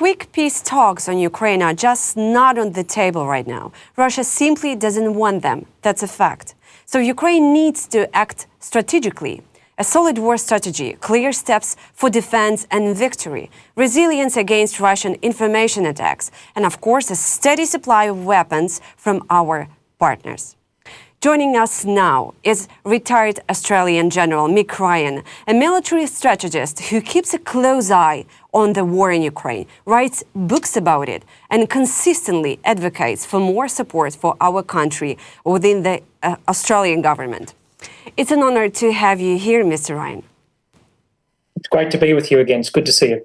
quick peace talks on Ukraine are just not on the table right now. Russia simply doesn't want them. That's a fact. So Ukraine needs to act strategically. A solid war strategy, clear steps for defense and victory, resilience against Russian information attacks, and of course a steady supply of weapons from our partners. Joining us now is retired Australian General Mick Ryan, a military strategist who keeps a close eye on the war in Ukraine, writes books about it, and consistently advocates for more support for our country within the Australian government. It's an honor to have you here, Mr. Ryan. It's great to be with you again. It's good to see you.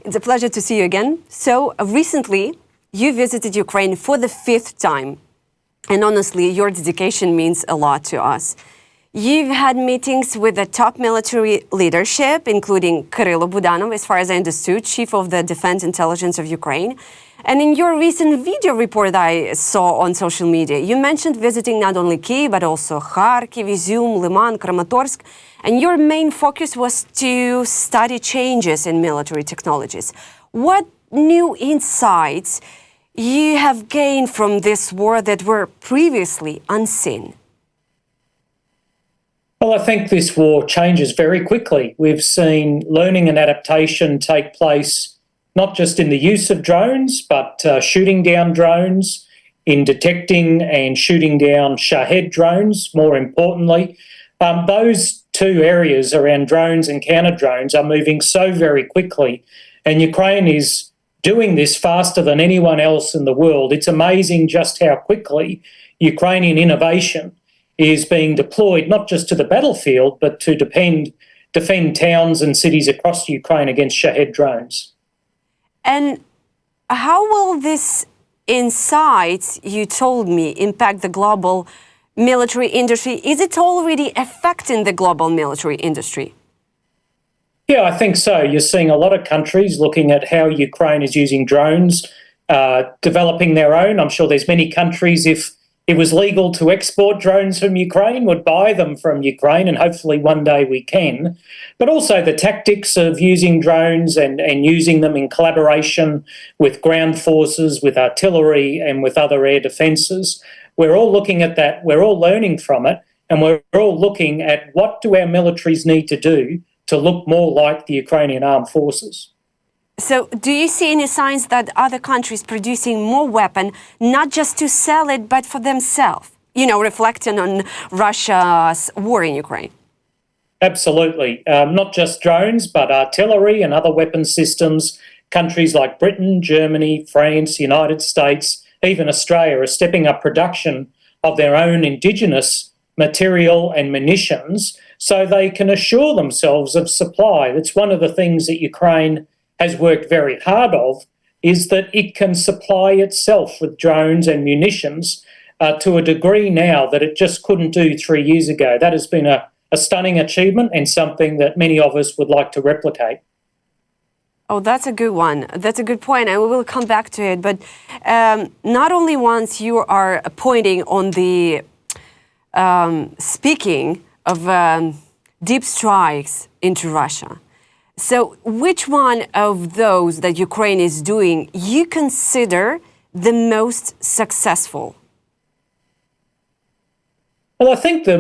It's a pleasure to see you again. So recently, you visited Ukraine for the 5th time. And honestly, your dedication means a lot to us. You've had meetings with the top military leadership, including Kyrylo Budanov, as far as I understood, Chief of the Defense Intelligence of Ukraine. And in your recent video report I saw on social media, you mentioned visiting not only Kyiv, but also Kharkiv, Izium, Liman, Kramatorsk. And your main focus was to study changes in military technologies. What new insights you have gained from this war that were previously unseen? Well, I think this war changes very quickly. We've seen learning and adaptation take place not just in the use of drones, but shooting down drones, in detecting and shooting down Shahed drones, more importantly. Those two areas around drones and counter drones are moving so very quickly, and Ukraine is doing this faster than anyone else in the world. It's amazing just how quickly Ukrainian innovation is being deployed, not just to the battlefield, but to defend towns and cities across Ukraine against Shahed drones. And how will this insights you told me impact the global military industry? Is it already affecting the global military industry? Yeah, I think so. You're seeing a lot of countries looking at how Ukraine is using drones, developing their own. I'm sure there's many countries, if it was legal to export drones from Ukraine, would buy them from Ukraine, and hopefully one day we can. But also the tactics of using drones and using them in collaboration with ground forces, with artillery and with other air defences. We're all looking at that. We're all learning from it, and we're all looking at what do our militaries need to do to look more like the Ukrainian armed forces. So do you see any signs that other countries producing more weapon, not just to sell it, but for themselves, reflecting on Russia's war in Ukraine? Absolutely. Not just drones, but artillery and other weapon systems. Countries like Britain, Germany, France, United States, even Australia are stepping up production of their own indigenous material and munitions so they can assure themselves of supply. That's one of the things that Ukraine has worked very hard of, is that it can supply itself with drones and munitions to a degree now that it just couldn't do 3 years ago. That has been a stunning achievement and something that many of us would like to replicate. Oh, that's a good one. That's a good point, and we will come back to it. But not only once you are pointing on the speaking of deep strikes into Russia. So which one of those that Ukraine is doing you consider the most successful? Well, I think the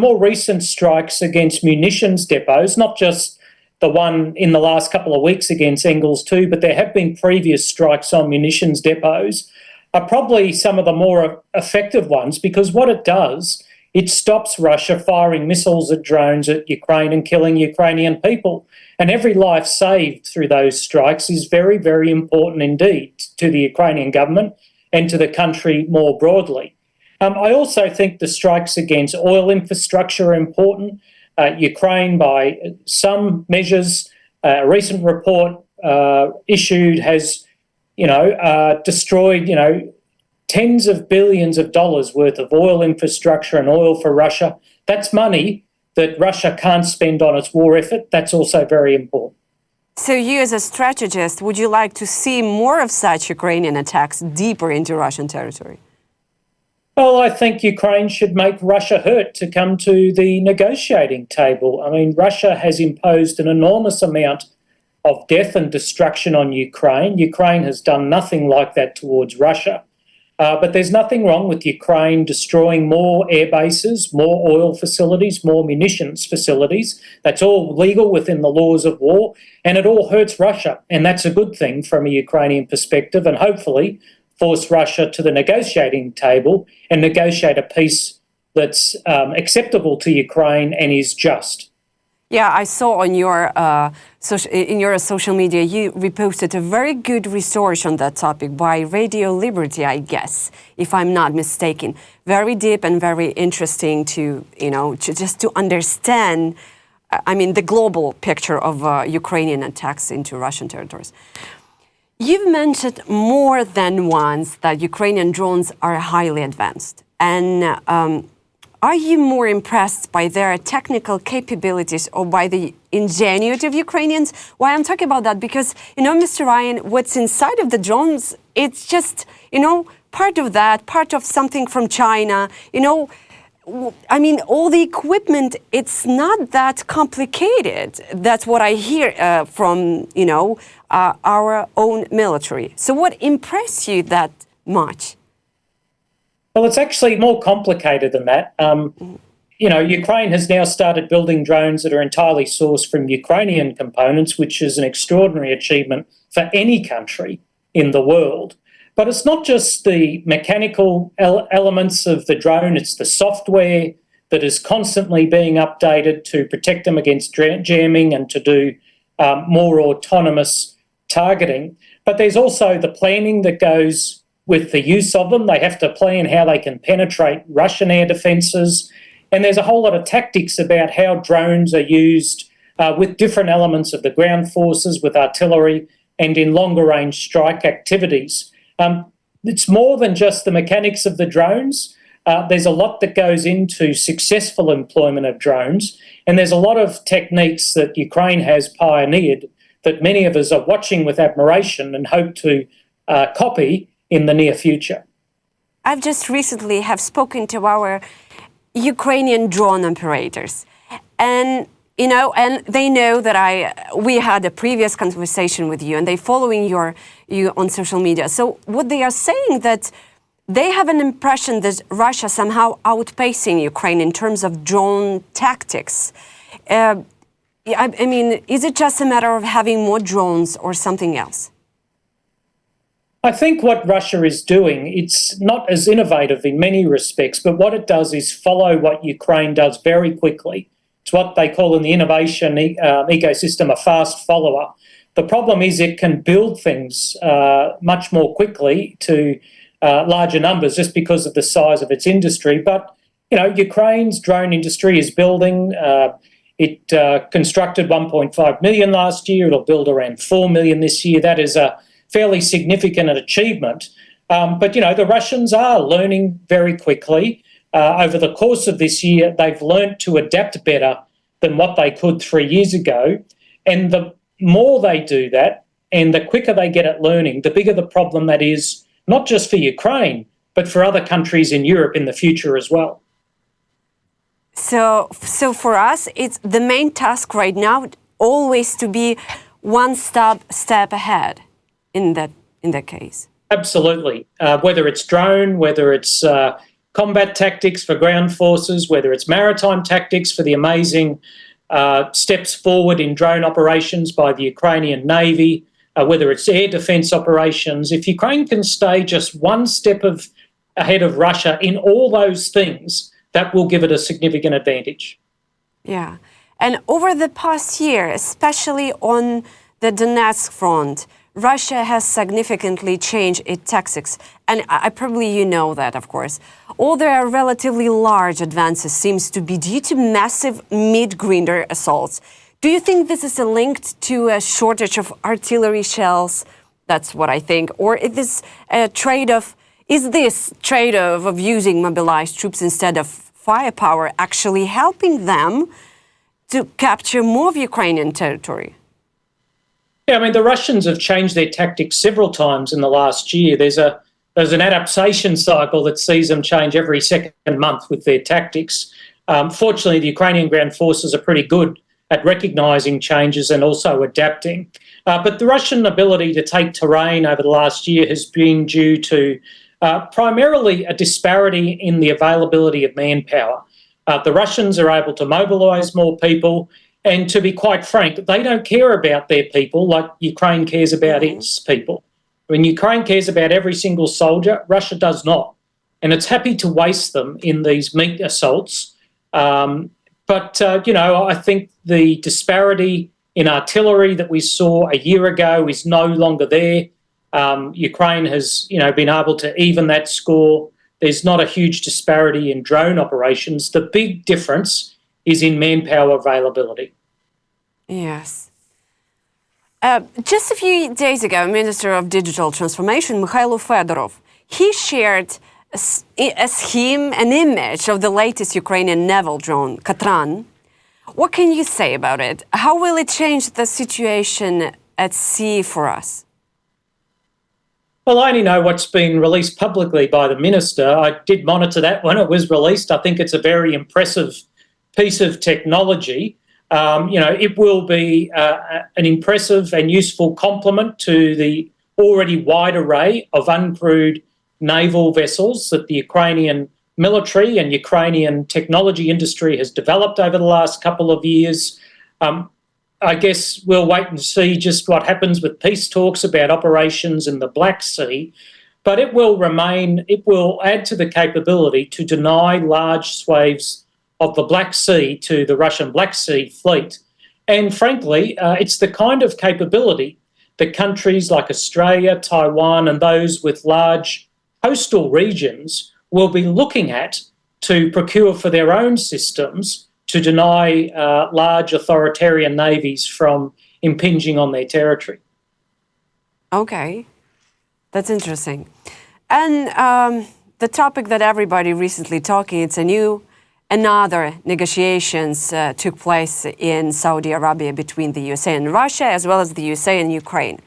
more recent strikes against munitions depots, not just the one in the last couple of weeks against Engels 2, but there have been previous strikes on munitions depots, are probably some of the more effective ones, because what it does, it stops Russia firing missiles at drones at Ukraine and killing Ukrainian people. And every life saved through those strikes is very, very important indeed to the Ukrainian government and to the country more broadly. I also think the strikes against oil infrastructure are important. Ukraine, by some measures, a recent report issued has, destroyed, tens of billions of dollars worth of oil infrastructure and oil for Russia. That's money that Russia can't spend on its war effort. That's also very important. So you as a strategist, would you like to see more of such Ukrainian attacks deeper into Russian territory? Well, I think Ukraine should make Russia hurt to come to the negotiating table. I mean, Russia has imposed an enormous amount of death and destruction on Ukraine. Ukraine has done nothing like that towards Russia. But there's nothing wrong with Ukraine destroying more air bases, more oil facilities, more munitions facilities. That's all legal within the laws of war, and it all hurts Russia. And that's a good thing from a Ukrainian perspective, and hopefully force Russia to the negotiating table and negotiate a peace that's acceptable to Ukraine and is just. Yeah, I saw on your social media, you reposted a very good research on that topic by Radio Liberty, I guess, if I'm not mistaken. Very deep and very interesting to, just to understand, the global picture of Ukrainian attacks into Russian territories. You've mentioned more than once that Ukrainian drones are highly advanced. And are you more impressed by their technical capabilities or by the ingenuity of Ukrainians? Why I'm talking about that? Because, Mr. Ryan, what's inside of the drones, it's just, part of that, part of something from China, all the equipment, it's not that complicated. That's what I hear from, our own military. So what impressed you that much? Well, it's actually more complicated than that. Ukraine has now started building drones that are entirely sourced from Ukrainian components, which is an extraordinary achievement for any country in the world. But it's not just the mechanical elements of the drone, it's the software that is constantly being updated to protect them against jamming and to do more autonomous targeting. But there's also the planning that goes with the use of them. They have to plan how they can penetrate Russian air defences. And there's a whole lot of tactics about how drones are used with different elements of the ground forces, with artillery, and in longer range strike activities. It's more than just the mechanics of the drones. There's a lot that goes into successful employment of drones. And there's a lot of techniques that Ukraine has pioneered that many of us are watching with admiration and hope to copy in the near future. I've just recently have spoken to our Ukrainian drone operators, and and they know that we had a previous conversation with you, and they following you on social media. So what they are saying that they have an impression that Russia somehow outpacing Ukraine in terms of drone tactics. Is it just a matter of having more drones or something else? I think what Russia is doing, it's not as innovative in many respects, but what it does is follow what Ukraine does very quickly. It's what they call in the innovation ecosystem a fast follower. The problem is it can build things much more quickly to larger numbers just because of the size of its industry. But, Ukraine's drone industry is building. It constructed 1.5 million last year. It'll build around 4 million this year. That is a fairly significant achievement. But, the Russians are learning very quickly. Over the course of this year, they've learnt to adapt better than what they could 3 years ago. And the more they do that and the quicker they get at learning, the bigger the problem that is, not just for Ukraine, but for other countries in Europe in the future as well. So for us, it's the main task right now always to be one step ahead. In that case, absolutely. Whether it's drone, whether it's combat tactics for ground forces, whether it's maritime tactics for the amazing steps forward in drone operations by the Ukrainian Navy, whether it's air defence operations, if Ukraine can stay just one step ahead of Russia in all those things, that will give it a significant advantage. Yeah, and over the past year, especially on the Donetsk front, Russia has significantly changed its tactics, and probably that, of course. All their relatively large advances seems to be due to massive mid-grinder assaults. Do you think this is linked to a shortage of artillery shells? That's what I think. Or is this trade-off of using mobilized troops instead of firepower actually helping them to capture more of Ukrainian territory? Yeah, the Russians have changed their tactics several times in the last year. There's an adaptation cycle that sees them change every second month with their tactics. Fortunately, the Ukrainian ground forces are pretty good at recognising changes and also adapting. But the Russian ability to take terrain over the last year has been due to primarily a disparity in the availability of manpower. The Russians are able to mobilise more people, and to be quite frank, they don't care about their people like Ukraine cares about its people. When Ukraine cares about every single soldier, Russia does not. And it's happy to waste them in these meat assaults. I think the disparity in artillery that we saw a year ago is no longer there. Ukraine has, been able to even that score. There's not a huge disparity in drone operations. The big difference is in manpower availability. Yes. Just a few days ago, Minister of Digital Transformation, Mikhailo Fedorov, he shared as him an image of the latest Ukrainian naval drone, Katran. What can you say about it? How will it change the situation at sea for us? Well, I only know what's been released publicly by the minister. I did monitor that when it was released. I think it's a very impressive piece of technology. It will be an impressive and useful complement to the already wide array of uncrewed naval vessels that the Ukrainian military and Ukrainian technology industry has developed over the last couple of years. I guess we'll wait and see just what happens with peace talks about operations in the Black Sea, but it will add to the capability to deny large swathes of the Black Sea to the Russian Black Sea fleet. And frankly, it's the kind of capability that countries like Australia, Taiwan, and those with large coastal regions will be looking at to procure for their own systems to deny large authoritarian navies from impinging on their territory. Okay, that's interesting. And the topic that everybody recently talking, it's another negotiations took place in Saudi Arabia between the USA and Russia, as well as the USA and Ukraine.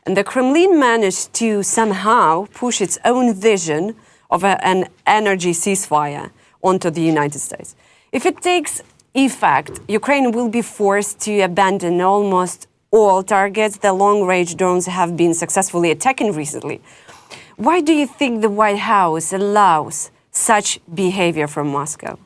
And the Kremlin managed to somehow push its own vision of an energy ceasefire onto the United States. If it takes effect, Ukraine will be forced to abandon almost all targets the long-range drones have been successfully attacking recently. Why do you think the White House allows such behavior from Moscow?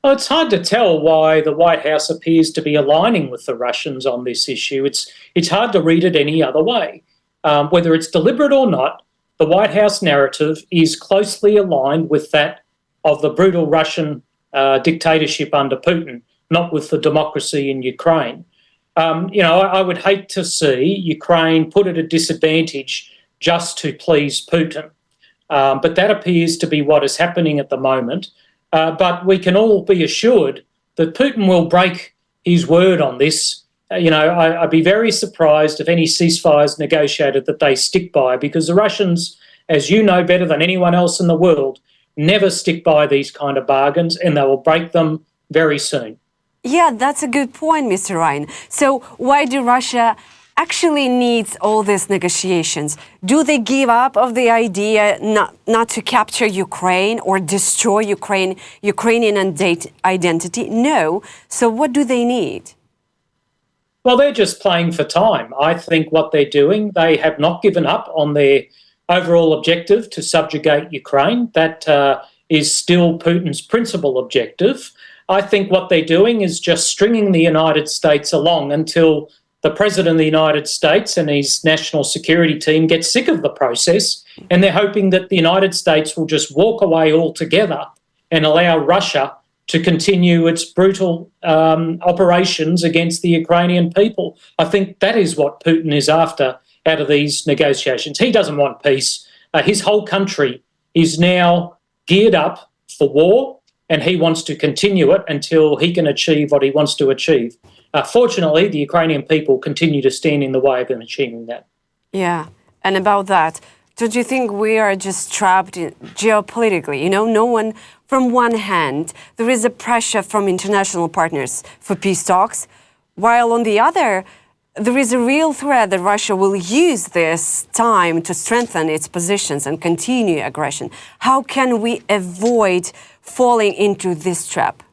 Well, it's hard to tell why the White House appears to be aligning with the Russians on this issue. It's hard to read it any other way. Whether it's deliberate or not, the White House narrative is closely aligned with that of the brutal Russian dictatorship under Putin, not with the democracy in Ukraine. I would hate to see Ukraine put at a disadvantage just to please Putin. But that appears to be what is happening at the moment. But we can all be assured that Putin will break his word on this. I'd be very surprised if any ceasefires negotiated that they stick by, because the Russians, as you know better than anyone else in the world, never stick by these kind of bargains, and they will break them very soon. Yeah, that's a good point, Mr. Ryan. So why do Russia actually needs all these negotiations? Do they give up of the idea not to capture Ukraine or destroy Ukrainian identity? No. So what do they need? Well, they're just playing for time. I think what they're doing, they have not given up on their overall objective to subjugate Ukraine. That is still Putin's principal objective. I think what they're doing is just stringing the United States along until the President of the United States and his national security team get sick of the process, and they're hoping that the United States will just walk away altogether and allow Russia to continue its brutal operations against the Ukrainian people. I think that is what Putin is after out of these negotiations. He doesn't want peace. His whole country is now geared up for war, and he wants to continue it until he can achieve what he wants to achieve. Fortunately, the Ukrainian people continue to stand in the way of him achieving that. Yeah, and about that, don't you think we are just trapped geopolitically? No one, from one hand, there is a pressure from international partners for peace talks, while on the other, there is a real threat that Russia will use this time to strengthen its positions and continue aggression. How can we avoid falling into this trap?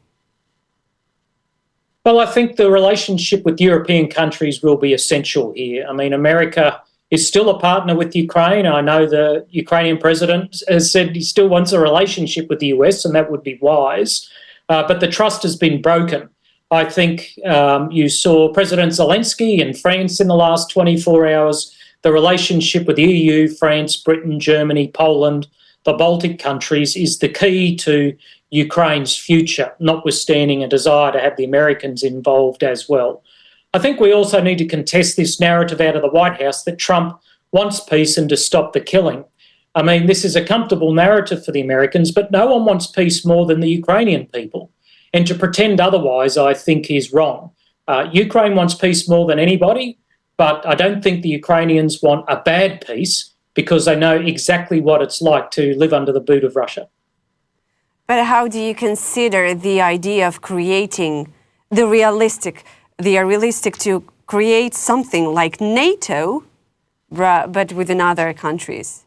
Well, I think the relationship with European countries will be essential here. I mean, America is still a partner with Ukraine. I know the Ukrainian president has said he still wants a relationship with the US, and that would be wise. But the trust has been broken. I think you saw President Zelenskyy in France in the last 24 hours. The relationship with the EU, France, Britain, Germany, Poland, the Baltic countries is the key to Ukraine's future, notwithstanding a desire to have the Americans involved as well. I think we also need to contest this narrative out of the White House that Trump wants peace and to stop the killing. I mean, this is a comfortable narrative for the Americans, but no one wants peace more than the Ukrainian people. And to pretend otherwise, I think, is wrong. Ukraine wants peace more than anybody, but I don't think the Ukrainians want a bad peace because they know exactly what it's like to live under the boot of Russia. But how do you consider the idea of creating the realistic to create something like NATO, but within other countries?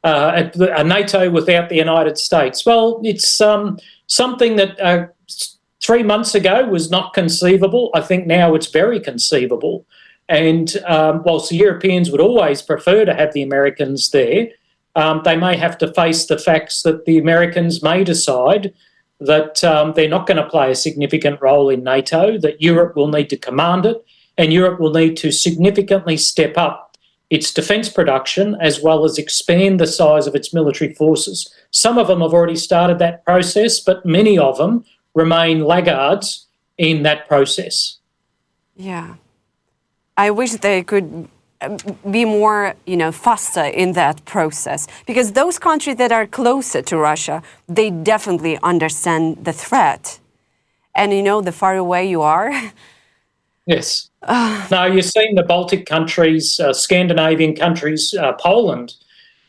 A NATO without the United States. Well, it's something that 3 months ago was not conceivable. I think now it's very conceivable. And whilst the Europeans would always prefer to have the Americans there, they may have to face the facts that the Americans may decide that they're not going to play a significant role in NATO, that Europe will need to command it, and Europe will need to significantly step up its defence production as well as expand the size of its military forces. Some of them have already started that process, but many of them remain laggards in that process. Yeah. I wish they could be more, faster in that process, because those countries that are closer to Russia, they definitely understand the threat. And, the far away you are. Yes. Now, you've seen the Baltic countries, Scandinavian countries, Poland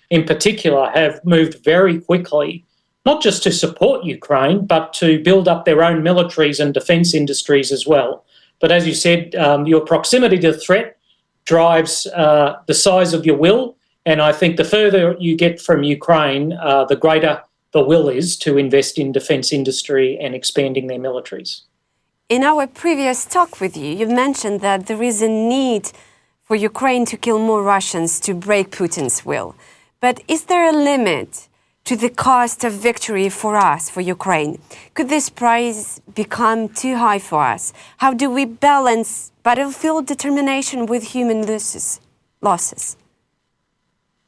in particular, have moved very quickly, not just to support Ukraine, but to build up their own militaries and defence industries as well. But as you said, your proximity to the threat drives the size of your will. And I think the further you get from Ukraine, the greater the will is to invest in defence industry and expanding their militaries. In our previous talk with you, you mentioned that there is a need for Ukraine to kill more Russians to break Putin's will. But is there a limit to the cost of victory for us, for Ukraine? Could this price become too high for us? How do we balance battlefield determination with human losses?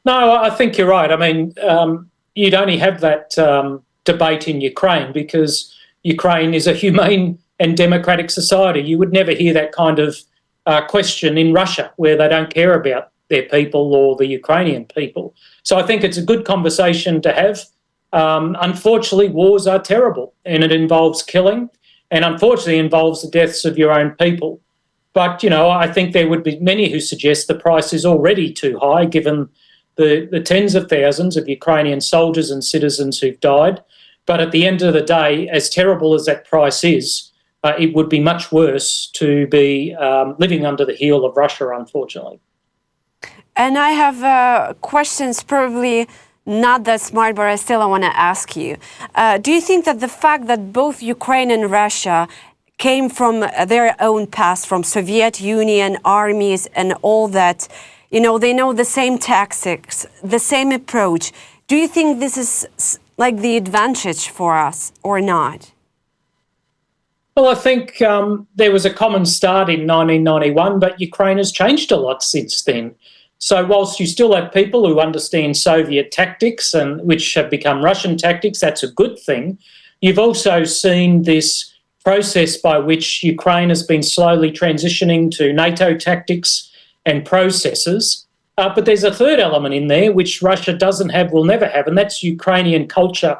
No, I think you're right. I mean, you'd only have that debate in Ukraine because Ukraine is a humane and democratic society. You would never hear that kind of question in Russia, where they don't care about their people or the Ukrainian people. So I think it's a good conversation to have. Unfortunately, wars are terrible, and it involves killing, and unfortunately involves the deaths of your own people. But, I think there would be many who suggest the price is already too high, given the tens of thousands of Ukrainian soldiers and citizens who've died. But at the end of the day, as terrible as that price is, it would be much worse to be living under the heel of Russia, unfortunately. And I have questions probably not that smart, but I want to ask you. Do you think that the fact that both Ukraine and Russia came from their own past, from Soviet Union armies and all that, they know the same tactics, the same approach, do you think this is like the advantage for us or not? Well, I think there was a common start in 1991, but Ukraine has changed a lot since then. So whilst you still have people who understand Soviet tactics and which have become Russian tactics, that's a good thing. You've also seen this process by which Ukraine has been slowly transitioning to NATO tactics and processes. But there's a third element in there which Russia doesn't have, will never have, and that's Ukrainian culture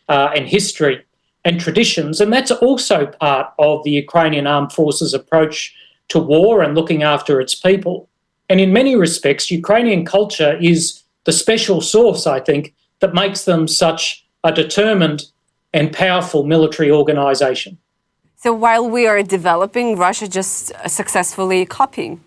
and history and traditions. And that's also part of the Ukrainian armed forces approach to war and looking after its people. And in many respects, Ukrainian culture is the special sauce, I think, that makes them such a determined and powerful military organisation. So while we are developing, Russia just successfully copying?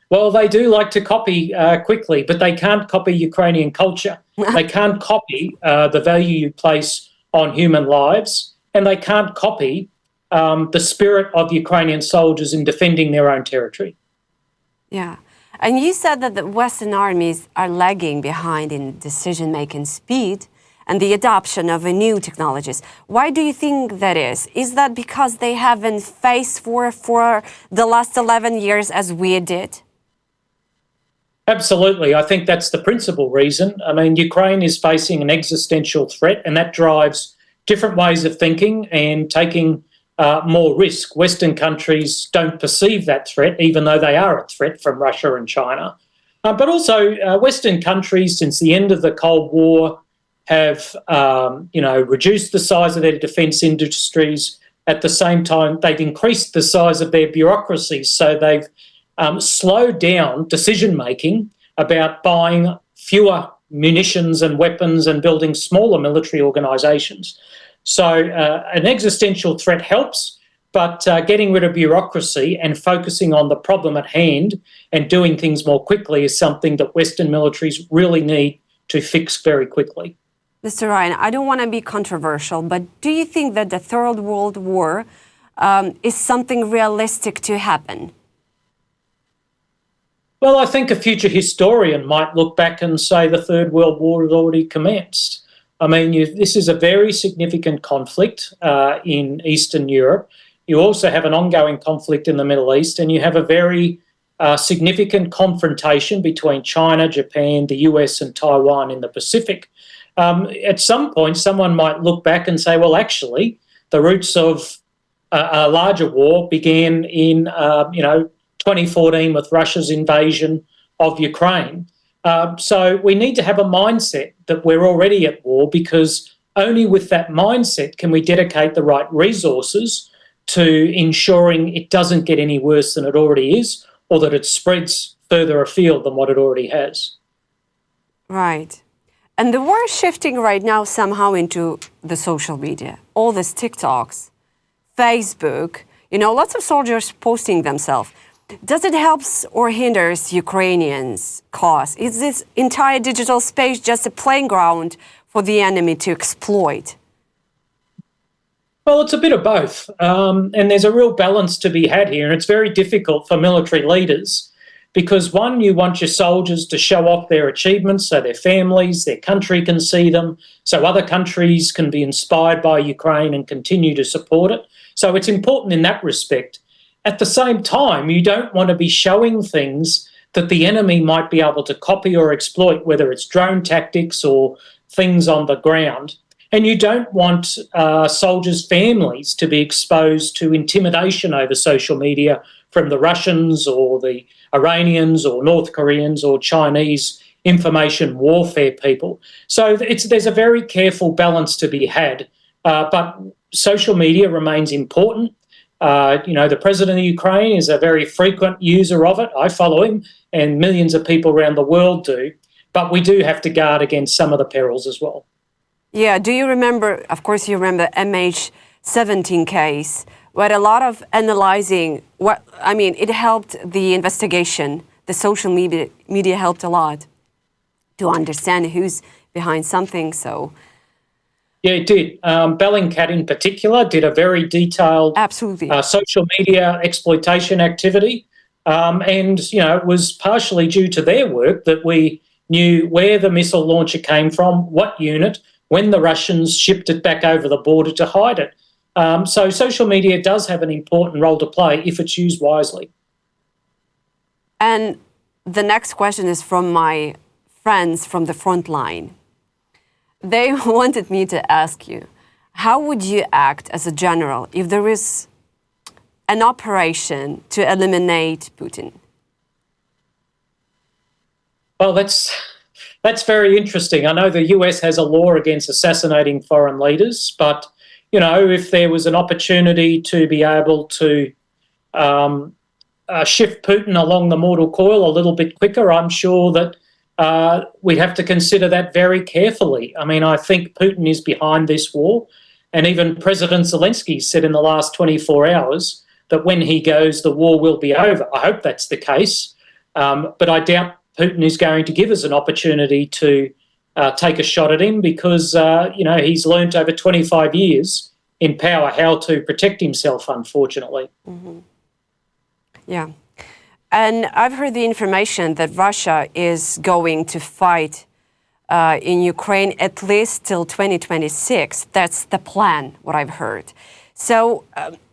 Well, they do like to copy quickly, but they can't copy Ukrainian culture. They can't copy the value you place on human lives, and they can't copy the spirit of Ukrainian soldiers in defending their own territory. Yeah. And you said that the Western armies are lagging behind in decision-making speed and the adoption of new technologies. Why do you think that is? Is that because they haven't faced war for the last 11 years as we did? Absolutely. I think that's the principal reason. I mean, Ukraine is facing an existential threat, and that drives different ways of thinking and taking more risk. Western countries don't perceive that threat, even though they are a threat from Russia and China. But also, Western countries, since the end of the Cold War, have reduced the size of their defence industries. At the same time, they've increased the size of their bureaucracies, so they've slowed down decision-making about buying fewer munitions and weapons and building smaller military organisations. So an existential threat helps, but getting rid of bureaucracy and focusing on the problem at hand and doing things more quickly is something that Western militaries really need to fix very quickly. Mr. Ryan, I don't want to be controversial, but do you think that the Third World War is something realistic to happen? Well, I think a future historian might look back and say the Third World War had already commenced. I mean, this is a very significant conflict in Eastern Europe. You also have an ongoing conflict in the Middle East, and you have a very significant confrontation between China, Japan, the US and Taiwan in the Pacific. At some point, someone might look back and say, well, actually, the roots of a larger war began in, 2014 with Russia's invasion of Ukraine. So we need to have a mindset that we're already at war, because only with that mindset can we dedicate the right resources to ensuring it doesn't get any worse than it already is, or that it spreads further afield than what it already has. Right. And the war is shifting right now somehow into the social media. All these TikToks, Facebook, lots of soldiers posting themselves. Does it help or hinders Ukrainians' cause? Is this entire digital space just a playing ground for the enemy to exploit? Well, it's a bit of both. And there's a real balance to be had here. And it's very difficult for military leaders because, one, you want your soldiers to show off their achievements so their families, their country can see them, so other countries can be inspired by Ukraine and continue to support it. So it's important in that respect. At the same time, you don't want to be showing things that the enemy might be able to copy or exploit, whether it's drone tactics or things on the ground. And you don't want soldiers' families to be exposed to intimidation over social media from the Russians or the Iranians or North Koreans or Chinese information warfare people. So there's a very careful balance to be had. But social media remains important. The president of Ukraine is a very frequent user of it. I follow him, and millions of people around the world do. But we do have to guard against some of the perils as well. Yeah, do you remember, of course you remember MH17 case, where a lot of analyzing, it helped the investigation. The social media helped a lot to understand who's behind something, so... Yeah, it did. Bellingcat in particular did a very detailed social media exploitation activity. It was partially due to their work that we knew where the missile launcher came from, what unit, when the Russians shipped it back over the border to hide it. So social media does have an important role to play if it's used wisely. And the next question is from my friends from the front line. They wanted me to ask you, how would you act as a general if there is an operation to eliminate Putin? Well, that's very interesting. I know the US has a law against assassinating foreign leaders, but, if there was an opportunity to be able to shift Putin along the mortal coil a little bit quicker, I'm sure that we'd have to consider that very carefully. I mean, I think Putin is behind this war, and even President Zelenskyy said in the last 24 hours that when he goes, the war will be over. I hope that's the case, but I doubt Putin is going to give us an opportunity to take a shot at him because, he's learnt over 25 years in power how to protect himself, unfortunately. Yeah. And I've heard the information that Russia is going to fight in Ukraine at least till 2026. That's the plan, what I've heard. So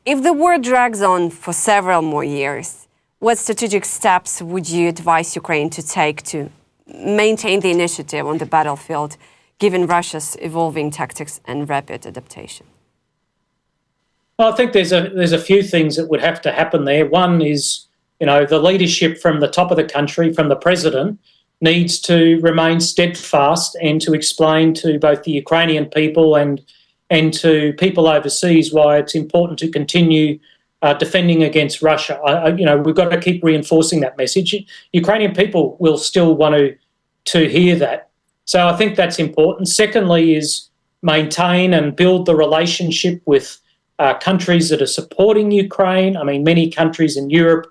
if the war drags on for several more years, what strategic steps would you advise Ukraine to take to maintain the initiative on the battlefield, given Russia's evolving tactics and rapid adaptation? Well, I think there's a few things that would have to happen there. One is, the leadership from the top of the country, from the president, needs to remain steadfast and to explain to both the Ukrainian people and to people overseas why it's important to continue defending against Russia. We've got to keep reinforcing that message. Ukrainian people will still want to hear that. So I think that's important. Secondly is maintain and build the relationship with countries that are supporting Ukraine. I mean, many countries in Europe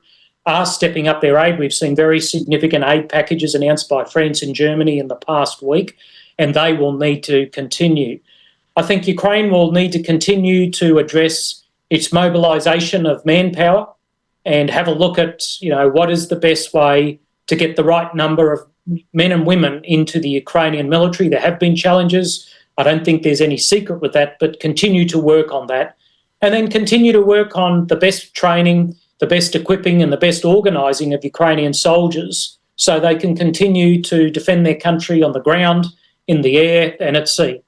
are stepping up their aid. We've seen very significant aid packages announced by France and Germany in the past week, and they will need to continue. I think Ukraine will need to continue to address its mobilisation of manpower and have a look at, what is the best way to get the right number of men and women into the Ukrainian military. There have been challenges. I don't think there's any secret with that, but continue to work on that. And then continue to work on the best training, the best equipping and the best organising of Ukrainian soldiers so they can continue to defend their country on the ground, in the air and at sea.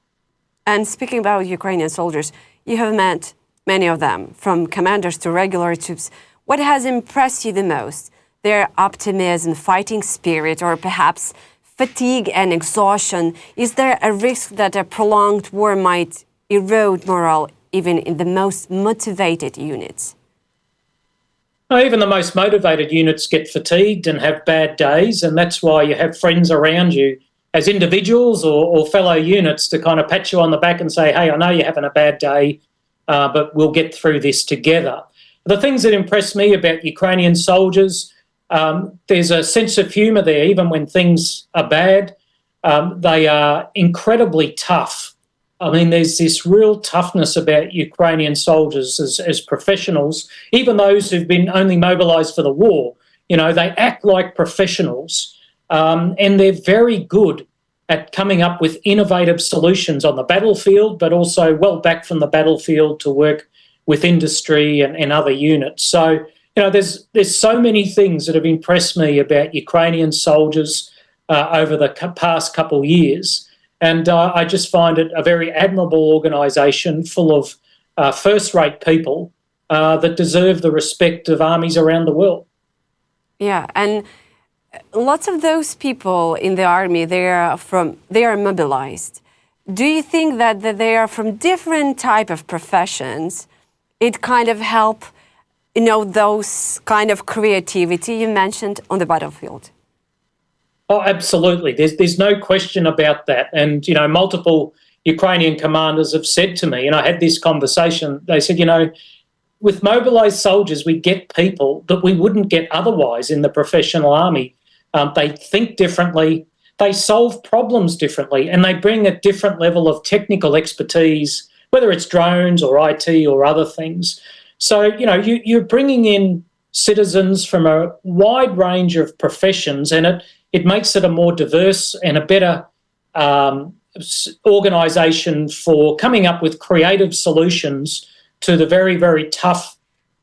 And speaking about Ukrainian soldiers, you have met many of them, from commanders to regular troops. What has impressed you the most? Their optimism, fighting spirit, or perhaps fatigue and exhaustion? Is there a risk that a prolonged war might erode morale even in the most motivated units? Even the most motivated units get fatigued and have bad days, and that's why you have friends around you as individuals or fellow units to kind of pat you on the back and say, hey, I know you're having a bad day, but we'll get through this together. The things that impress me about Ukrainian soldiers, there's a sense of humour there, even when things are bad. They are incredibly tough. I mean, there's this real toughness about Ukrainian soldiers as professionals, even those who've been only mobilised for the war. They act like professionals, and they're very good at coming up with innovative solutions on the battlefield, but also well back from the battlefield to work with industry and other units. So, there's so many things that have impressed me about Ukrainian soldiers over the past couple of years. And I just find it a very admirable organisation full of first-rate people that deserve the respect of armies around the world. Yeah, and lots of those people in the army, they are mobilized. Do you think that they are from different type of professions? It kind of help, those kind of creativity you mentioned on the battlefield? Oh, absolutely. There's no question about that. And, multiple Ukrainian commanders have said to me, and I had this conversation, they said, with mobilised soldiers, we get people that we wouldn't get otherwise in the professional army. They think differently, they solve problems differently, and they bring a different level of technical expertise, whether it's drones or IT or other things. So, you're bringing in citizens from a wide range of professions, and it makes it a more diverse and a better organisation for coming up with creative solutions to the very, very tough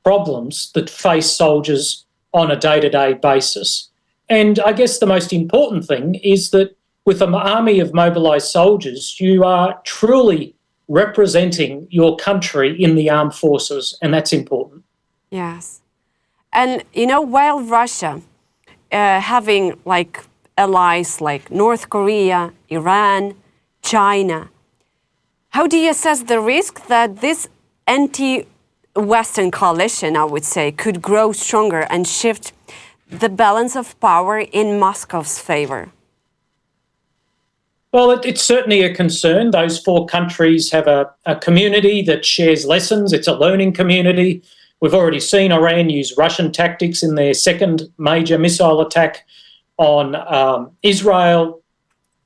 problems that face soldiers on a day-to-day basis. And I guess the most important thing is that with an army of mobilised soldiers, you are truly representing your country in the armed forces, and that's important. Yes. And, while Russia having allies like North Korea, Iran, China, how do you assess the risk that this anti-Western coalition, I would say, could grow stronger and shift the balance of power in Moscow's favor? Well, it's certainly a concern. Those four countries have a community that shares lessons. It's a learning community. We've already seen Iran use Russian tactics in their second major missile attack on Israel.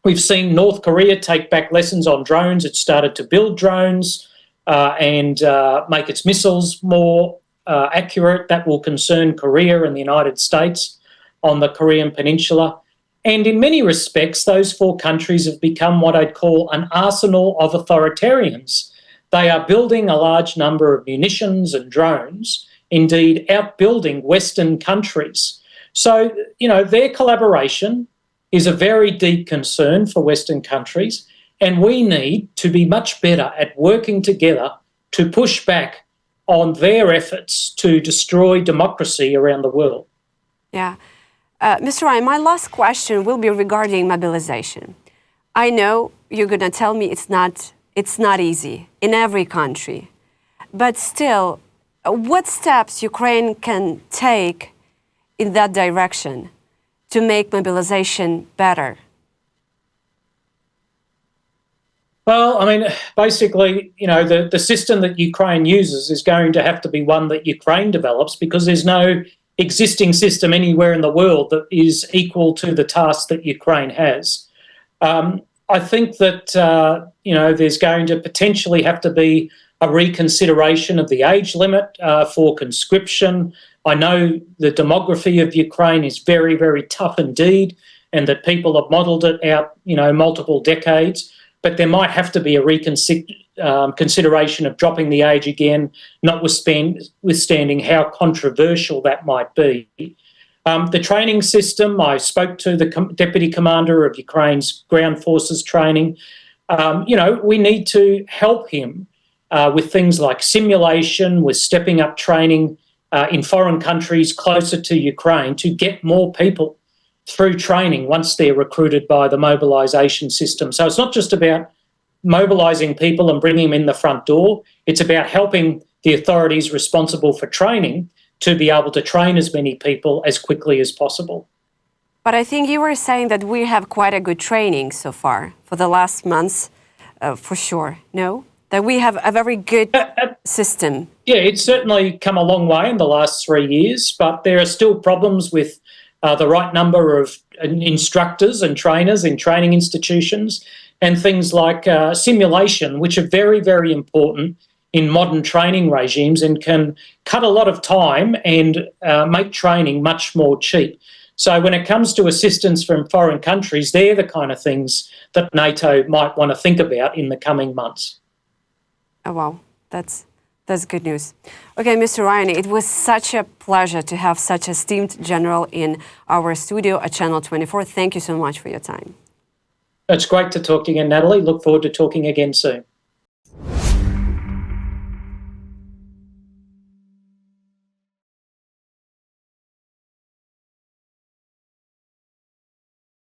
We've seen North Korea take back lessons on drones. It started to build drones. and make its missiles more accurate. That will concern Korea and the United States on the Korean Peninsula. And in many respects, those four countries have become what I'd call an arsenal of authoritarians. They are building a large number of munitions and drones, indeed outbuilding Western countries. So, their collaboration is a very deep concern for Western countries, and we need to be much better at working together to push back on their efforts to destroy democracy around the world. Yeah. Mr. Ryan, my last question will be regarding mobilization. I know you're going to tell me it's not easy in every country, but still, what steps Ukraine can take in that direction to make mobilization better? Well, basically, the system that Ukraine uses is going to have to be one that Ukraine develops, because there's no existing system anywhere in the world that is equal to the task that Ukraine has. I think that, there's going to potentially have to be a reconsideration of the age limit for conscription. I know the demography of Ukraine is very, very tough indeed, and that people have modelled it out, multiple decades. But there might have to be a consideration of dropping the age again, notwithstanding how controversial that might be. The training system, I spoke to the Deputy Commander of Ukraine's Ground Forces training. We need to help him with things like simulation, with stepping up training in foreign countries closer to Ukraine to get more people through training once they're recruited by the mobilisation system. So it's not just about mobilising people and bringing them in the front door. It's about helping the authorities responsible for training to be able to train as many people as quickly as possible. But I think you were saying that we have quite a good training so far for the last months, for sure, no? That we have a very good system. Yeah, it's certainly come a long way in the last 3 years, but there are still problems with the right number of instructors and trainers in training institutions, and things like simulation, which are very, very important in modern training regimes and can cut a lot of time and make training much more cheap. So when it comes to assistance from foreign countries, they're the kind of things that NATO might want to think about in the coming months. Oh, wow. That's good news. Okay, Mr. Ryan, it was such a pleasure to have such an esteemed general in our studio at Channel 24. Thank you so much for your time. It's great to talk to you again, Natalie. Look forward to talking again soon.